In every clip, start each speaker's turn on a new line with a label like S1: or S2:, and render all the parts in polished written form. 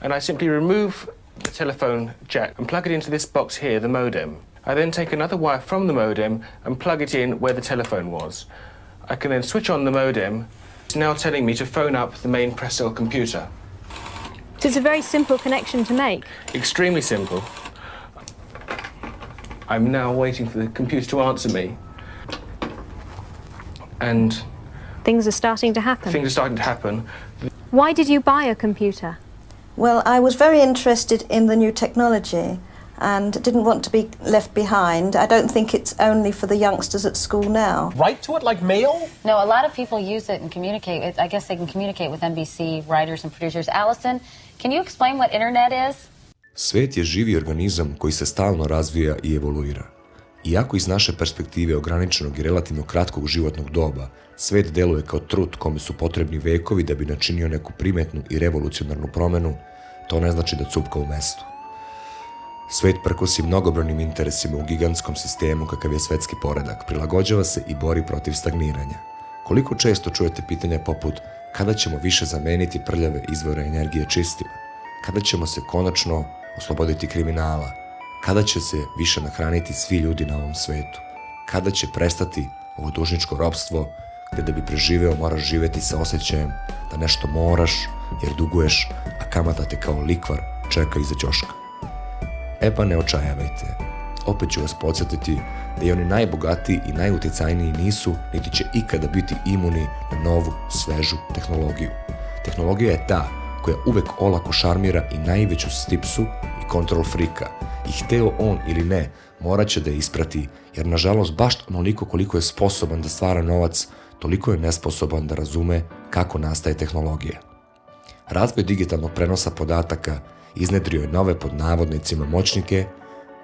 S1: and I simply remove the telephone jack and plug it into this box here, the modem. I then take another wire from the modem and plug it in where the telephone was. I can then switch on the modem. It's now telling me to phone up the main press cell computer.
S2: So it's a very simple connection to make.
S1: Extremely simple. I'm now waiting for the computer to answer me. And
S2: things are starting to happen.
S1: Things are starting to happen.
S2: Why did you buy a computer?
S3: Well, I was very interested in the new technology and didn't want to be left behind. I don't think it's only for the youngsters at school now.
S4: Write to it like mail?
S5: No, a lot of people use it and communicate. I guess they can communicate with NBC writers and producers. Allison, can you explain what internet is?
S6: Svet je živi organizam koji se stalno razvija i evoluira. Iako iz naše perspektive ograničenog i relativno kratkog životnog doba, svet deluje kao trut kome su potrebni vekovi da bi načinio neku primetnu i revolucionarnu promenu, to ne znači da cupka u mestu. Svet prkosi mnogobrojnim interesima u gigantskom sistemu kakav je svetski poredak, prilagođava se i bori protiv stagniranja. Koliko često čujete pitanja poput kada ćemo više zameniti prljave izvore energije čistima, kada ćemo se konačno osloboditi kriminala, kada će se više nahraniti svi ljudi na ovom svetu, kada će prestati ovo dužničko ropstvo gde da bi preživeo moraš živeti sa osjećajem da nešto moraš jer duguješ, a kamata te kao likvar čeka iza ćoška. E pa ne očajavajte. Opet ću vas podsjetiti da i oni najbogatiji i najuticajniji nisu, niti će ikada biti imuni na novu, svežu tehnologiju. Tehnologija je ta koja uvek olako šarmira i najveću stipsu i kontrol frika. I hteo on ili ne, morat će da je isprati, jer nažalost baš onoliko koliko je sposoban da stvara novac, toliko je nesposoban da razume kako nastaje tehnologija. Razvoj digitalnog prenosa podataka iznedrio je nove pod navodnicima moćnike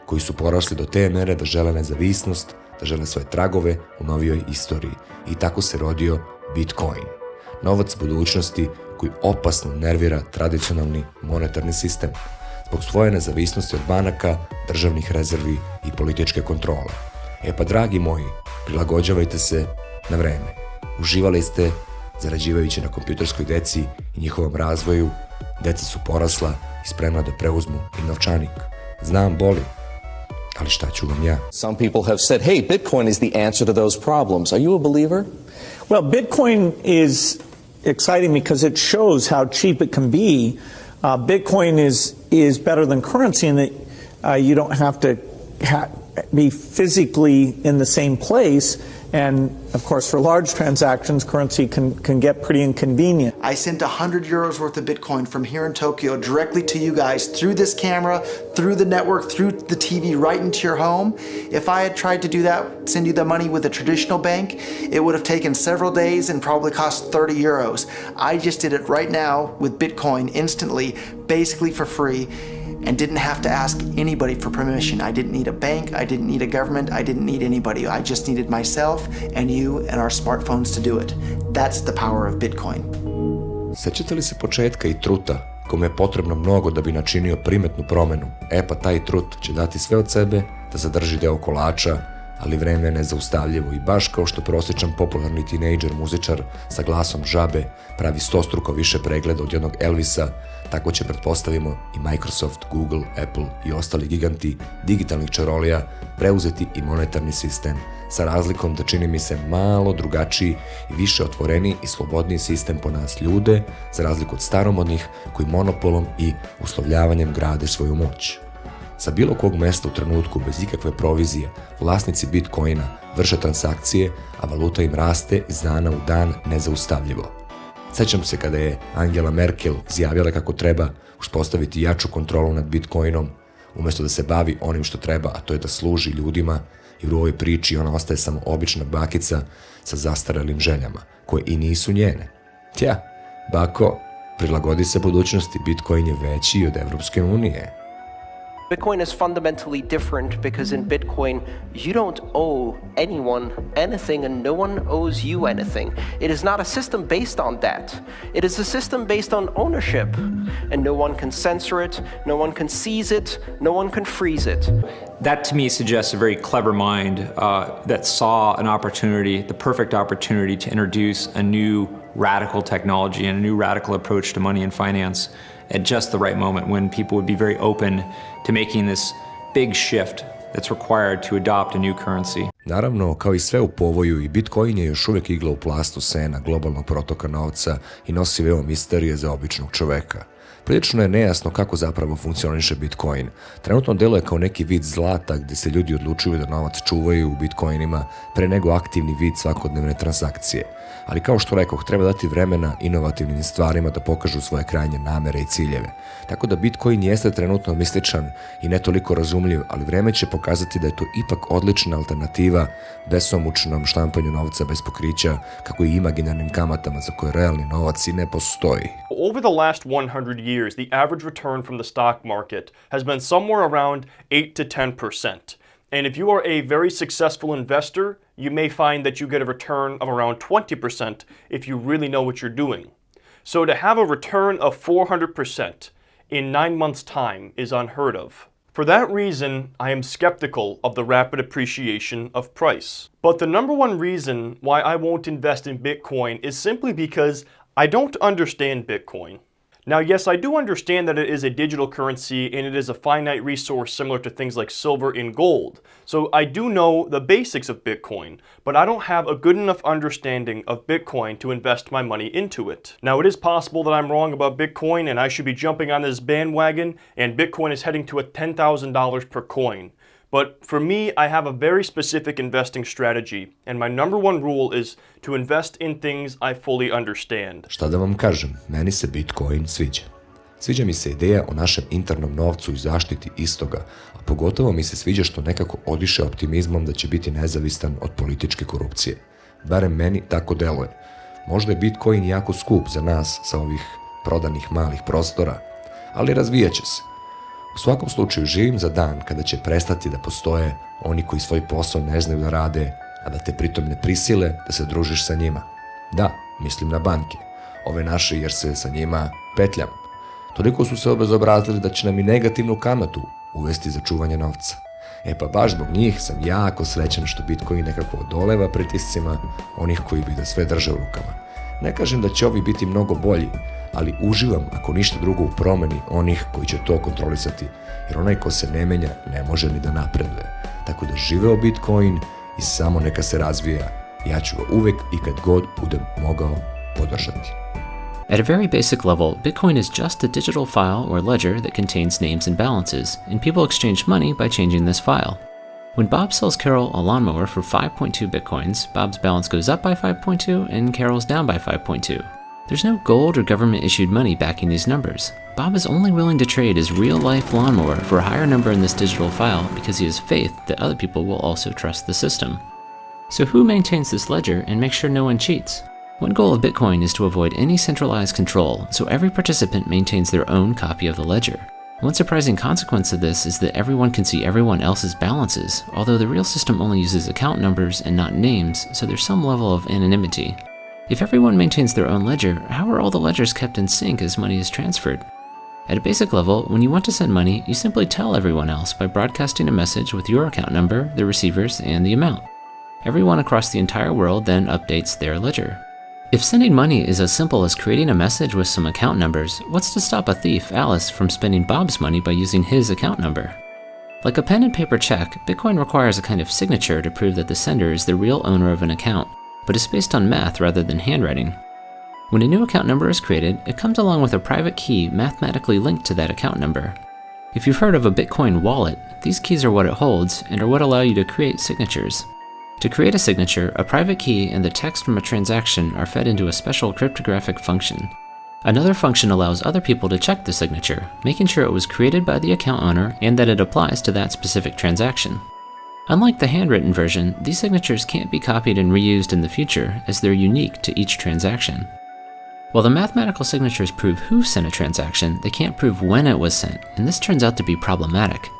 S6: koji su porasli do te mere da žele nezavisnost, da žele svoje tragove u novijoj istoriji. I tako se rodio Bitcoin. Novac budućnosti koji opasno nervira tradicionalni monetarni sistem zbog svoje nezavisnosti od banaka, državnih rezervi i političke kontrole. E pa, dragi moji, prilagođavajte se na vreme. Uživali ste zarađivajući na kompjuterskoj deci i njihovom razvoju. Deca su porasla i spremna da preuzmu i novčanik. Znam, boli, ali šta ću vam ja?
S4: Some people have said, hey, Bitcoin is the answer to those problems. Are you a believer?
S7: Well, Bitcoin is exciting because it shows how cheap it can be. Bitcoin is better than currency in that you don't have to be physically in the same place. And of course, for large transactions, currency can get pretty inconvenient.
S8: I sent 100 euros worth of Bitcoin from here in Tokyo directly to you guys through this camera, through the network, through the TV, right into your home. If I had tried to do that, send you the money with a traditional bank, it would have taken several days and probably cost 30 euros. I just did it right now with Bitcoin instantly, basically for free, and didn't have to ask anybody for permission. I didn't need a bank, I didn't need a government, I didn't need anybody. I just needed myself and you and our smartphones to do it. That's the power of Bitcoin.
S6: Sećate li se početka i truta kome je potrebno mnogo da bi načinio primetnu promenu? E pa taj trut će dati sve od sebe da zadrži deo kolača, ali vreme je nezaustavljivo i baš kao što prosječan popularni tinejdžer muzičar sa glasom žabe pravi 100 više pregleda od jednog Elvisa, tako će, pretpostavimo, i Microsoft, Google, Apple i ostali giganti digitalnih čarolija preuzeti i monetarni sistem, sa razlikom da čini mi se malo drugačiji i više otvoreniji i slobodniji sistem po nas ljude, za razliku od staromodnih koji monopolom i uslovljavanjem grade svoju moć. Sa bilo kog mesta u trenutku, bez ikakve provizije, vlasnici Bitcoina vrše transakcije, a valuta im raste iz dana u dan nezaustavljivo. Sećam se kada je Angela Merkel izjavila kako treba uspostaviti jaču kontrolu nad Bitcoinom, umjesto da se bavi onim što treba, a to je da služi ljudima, jer u ovoj priči ona ostaje samo obična bakica sa zastaralim željama, koje i nisu njene. Tja, bako, prilagodi se budućnosti, Bitcoin je veći od Evropske unije.
S9: Bitcoin is fundamentally different because in Bitcoin, you don't owe anyone anything and no one owes you anything. It is not a system based on that. It is a system based on ownership. And no one can censor it, no one can seize it, no one can freeze it.
S10: That to me suggests a very clever mind that saw an opportunity, the perfect opportunity to introduce a new radical technology and a new radical approach to money and finance. at just the right moment when people would be very open to making this big shift that's required to adopt a new currency.
S6: Naravno, kao i sve u povoju, i Bitcoin je još uvijek igla u plastu sena globalnog protoka novca i nosi veo misterije za običnog čoveka. Prilično je nejasno kako zapravo funkcioniše Bitcoin. Trenutno deluje kao neki vid zlata gdje se ljudi odlučuju da novac čuvaju u Bitcoinima pre nego aktivni vid svakodnevne transakcije. Ali kao što rekoh, treba dati vremena inovativnim stvarima da pokažu svoje krajnje namere i ciljeve. Tako da Bitcoin jeste trenutno mističan i ne toliko razumljiv, ali vreme će pokazati da je to ipak odlična alternativa besomučnom štampanju novca bez pokrića, kako i imaginarnim kamatama za koje realni novac i ne postoji.
S11: Over the last 100 years, the average return from the stock market has been somewhere around 8 to 10%. And if you are a very successful investor, you may find that you get a return of around 20% if you really know what you're doing. So to have a return of 400% in 9 months' time is unheard of. For that reason, I am skeptical of the rapid appreciation of price. But the number one reason why I won't invest in Bitcoin is simply because I don't understand Bitcoin. Now, yes, I do understand that it is a digital currency and it is a finite resource similar to things like silver and gold. So I do know the basics of Bitcoin, but I don't have a good enough understanding of Bitcoin to invest my money into it. Now, it is possible that I'm wrong about Bitcoin and I should be jumping on this bandwagon and Bitcoin is heading to $10,000 per coin. But for me, I have a very specific investing strategy, and my number one rule is to invest in things I fully understand.
S6: Šta da vam kažem, meni se Bitcoin sviđa. Sviđa mi se ideja o našem internom novcu i zaštiti istoga, a pogotovo mi se sviđa što nekako odiše optimizmom da će biti nezavistan od političke korupcije. Barem meni tako deluje. Možda je Bitcoin jako skup za nas sa ovih prodanih malih prostora, ali razvijaće se. U svakom slučaju živim za dan kada će prestati da postoje oni koji svoj posao ne znaju da rade, a da te pritom ne prisile da se družiš sa njima. Da, mislim na banke. Ove naše jer se sa njima petljam. Toliko su se obezobrazili da će nam i negativnu kamatu uvesti za čuvanje novca. E pa baš zbog njih sam jako srećan što Bitcoin nekako odoleva pritiscima onih koji bi da sve drže u rukama. Ne kažem da će ovi biti mnogo bolji, ali uživam ako ništa drugo u promeni onih koji će to kontrolisati, jer onaj ko se ne menja ne može ni da napreduje. Tako da živeo Bitcoin i samo neka se razvija. Ja ću ga uvek i kad god budem mogao podržati.
S12: At a very basic level, Bitcoin is just a digital file or ledger that contains names and balances, and people exchange money by changing this file. When Bob sells Carol a lawnmower for 5.2 Bitcoins, Bob's balance goes up by 5.2 and Carol's down by 5.2. There's no gold or government-issued money backing these numbers. Bob is only willing to trade his real-life lawnmower for a higher number in this digital file because he has faith that other people will also trust the system. So who maintains this ledger and makes sure no one cheats? One goal of Bitcoin is to avoid any centralized control, so every participant maintains their own copy of the ledger. One surprising consequence of this is that everyone can see everyone else's balances, although the real system only uses account numbers and not names, so there's some level of anonymity. If everyone maintains their own ledger, how are all the ledgers kept in sync as money is transferred? At a basic level, when you want to send money, you simply tell everyone else by broadcasting a message with your account number, the receivers, and the amount. Everyone across the entire world then updates their ledger. If sending money is as simple as creating a message with some account numbers, what's to stop a thief, Alice, from spending Bob's money by using his account number? Like a pen and paper check, Bitcoin requires a kind of signature to prove that the sender is the real owner of an account, but is based on math rather than handwriting. When a new account number is created, it comes along with a private key mathematically linked to that account number. If you've heard of a Bitcoin wallet, these keys are what it holds and are what allow you to create signatures. To create a signature, a private key and the text from a transaction are fed into a special cryptographic function. Another function allows other people to check the signature, making sure it was created by the account owner and that it applies to that specific transaction. Unlike the handwritten version, these signatures can't be copied and reused in the future, as they're unique to each transaction. While the mathematical signatures prove who sent a transaction, they can't prove when it was sent, and this turns out to be problematic.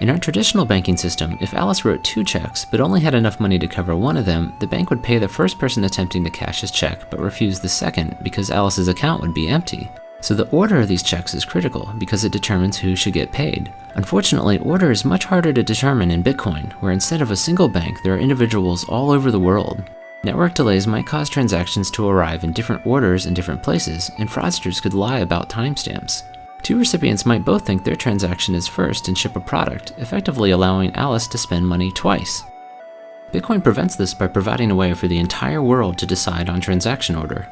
S12: In our traditional banking system, if Alice wrote 2 checks but only had enough money to cover one of them, the bank would pay the first person attempting to cash his check but refuse the second because Alice's account would be empty. So the order of these checks is critical because it determines who should get paid. Unfortunately, order is much harder to determine in Bitcoin, where instead of a single bank, there are individuals all over the world. Network delays might cause transactions to arrive in different orders in different places, and fraudsters could lie about timestamps. Two recipients might both think their transaction is first and ship a product, effectively allowing Alice to spend money twice. Bitcoin prevents this by providing a way for the entire world to decide on transaction order.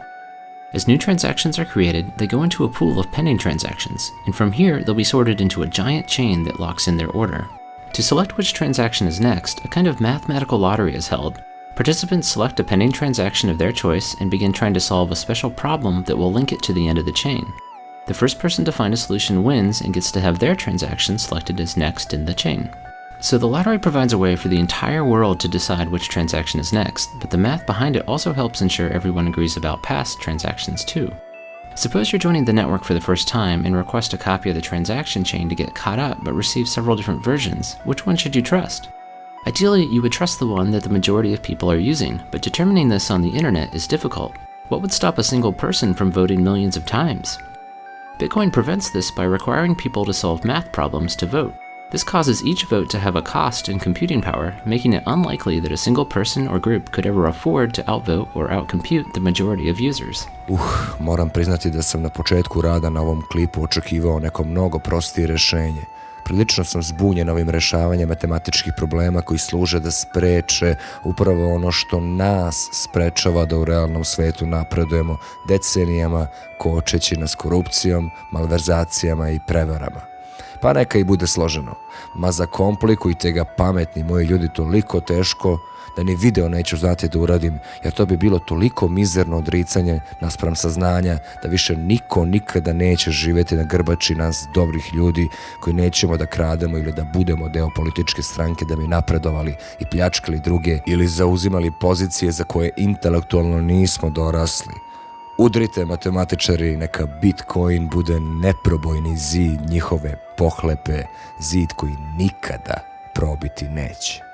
S12: As new transactions are created, they go into a pool of pending transactions, and from here they'll be sorted into a giant chain that locks in their order. To select which transaction is next, a kind of mathematical lottery is held. Participants select a pending transaction of their choice and begin trying to solve a special problem that will link it to the end of the chain. The first person to find a solution wins and gets to have their transaction selected as next in the chain. So the lottery provides a way for the entire world to decide which transaction is next, but the math behind it also helps ensure everyone agrees about past transactions too. Suppose you're joining the network for the first time and request a copy of the transaction chain to get caught up but receive several different versions. Which one should you trust? Ideally, you would trust the one that the majority of people are using, but determining this on the internet is difficult. What would stop a single person from voting millions of times? Bitcoin prevents this by requiring people to solve math problems to vote. This causes each vote to have a cost in computing power, making it unlikely that a single person or group could ever afford to outvote or outcompute the majority of users.
S6: Moram priznati da sam na početku rada na ovom klipu očekivao neko mnogo prostije rješenje. Prilično sam zbunjen ovim rješavanjem matematičkih problema koji služe da spreče upravo ono što nas sprečava da u realnom svetu napredujemo decenijama, kočeći nas korupcijom, malverzacijama i prevarama. Pa neka i bude složeno, ma zakomplikujte ga pametni moji ljudi toliko teško da ni video neću znati da uradim, jer to bi bilo toliko mizerno odricanje naspram saznanja da više niko nikada neće živjeti na grbači nas dobrih ljudi koji nećemo da krademo ili da budemo deo političke stranke da bi napredovali i pljačkali druge ili zauzimali pozicije za koje intelektualno nismo dorasli. Udrite matematičari, neka Bitcoin bude neprobojni zid njihove pohlepe, zid koji nikada probiti neće.